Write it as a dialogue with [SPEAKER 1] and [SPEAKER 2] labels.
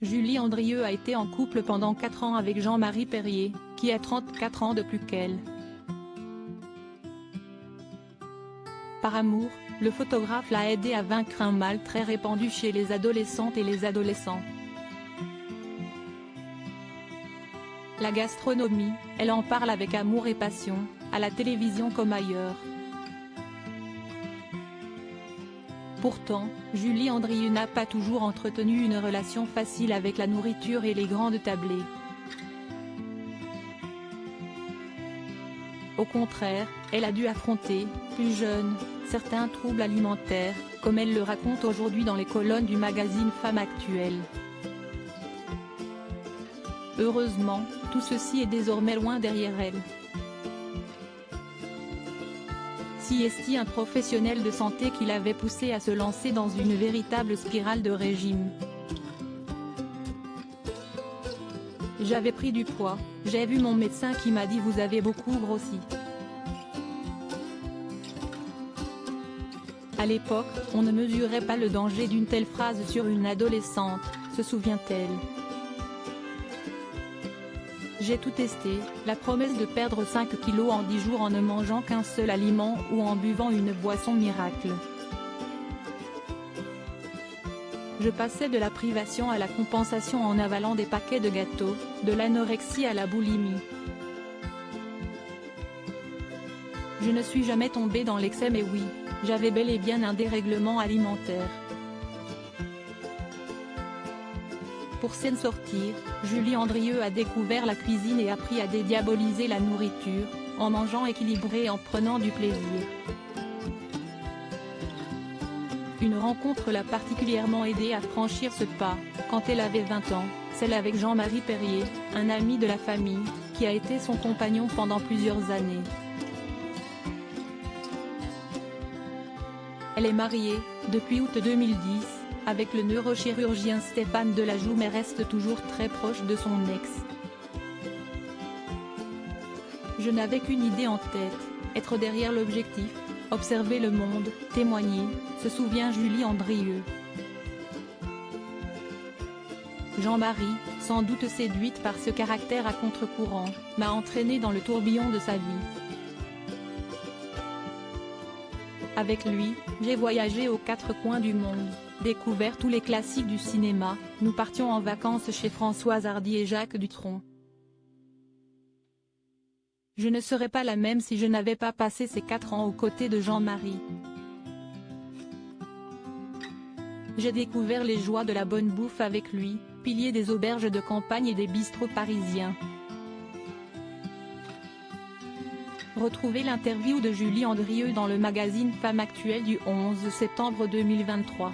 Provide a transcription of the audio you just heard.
[SPEAKER 1] Julie Andrieux a été en couple pendant 4 ans avec Jean-Marie Perrier, qui a 34 ans de plus qu'elle. Par amour, le photographe l'a aidé à vaincre un mal très répandu chez les adolescentes et les adolescents. La gastronomie, elle en parle avec amour et passion, à la télévision comme ailleurs. Pourtant, Julie Andrieux n'a pas toujours entretenu une relation facile avec la nourriture et les grandes tablées. Au contraire, elle a dû affronter, plus jeune, certains troubles alimentaires, comme elle le raconte aujourd'hui dans les colonnes du magazine Femme Actuelle. Heureusement, tout ceci est désormais loin derrière elle. Si est un professionnel de santé qui l'avait poussée à se lancer dans une véritable spirale de régime. J'avais pris du poids, j'ai vu mon médecin qui m'a dit vous avez beaucoup grossi. À l'époque, on ne mesurait pas le danger d'une telle phrase sur une adolescente, se souvient-elle. J'ai tout testé, la promesse de perdre 5 kilos en 10 jours en ne mangeant qu'un seul aliment ou en buvant une boisson miracle. Je passais de la privation à la compensation en avalant des paquets de gâteaux, de l'anorexie à la boulimie. Je ne suis jamais tombée dans l'excès mais oui, j'avais bel et bien un dérèglement alimentaire. Pour s'en sortir, Julie Andrieux a découvert la cuisine et appris à dédiaboliser la nourriture, en mangeant équilibré et en prenant du plaisir. Une rencontre l'a particulièrement aidée à franchir ce pas, quand elle avait 20 ans, celle avec Jean-Marie Perrier, un ami de la famille, qui a été son compagnon pendant plusieurs années. Elle est mariée, depuis août 2010, avec le neurochirurgien Stéphane Delajoux mais reste toujours très proche de son ex. Je n'avais qu'une idée en tête, être derrière l'objectif, observer le monde, témoigner, se souvient Julie Andrieux. Jean-Marie, sans doute séduite par ce caractère à contre-courant, m'a entraînée dans le tourbillon de sa vie. Avec lui, j'ai voyagé aux 4 coins du monde, découvert tous les classiques du cinéma, nous partions en vacances chez Françoise Hardy et Jacques Dutronc. Je ne serais pas la même si je n'avais pas passé ces 4 ans aux côtés de Jean-Marie. J'ai découvert les joies de la bonne bouffe avec lui, pilier des auberges de campagne et des bistrots parisiens. Retrouvez l'interview de Julie Andrieux dans le magazine Femme Actuelle du 11 septembre 2023.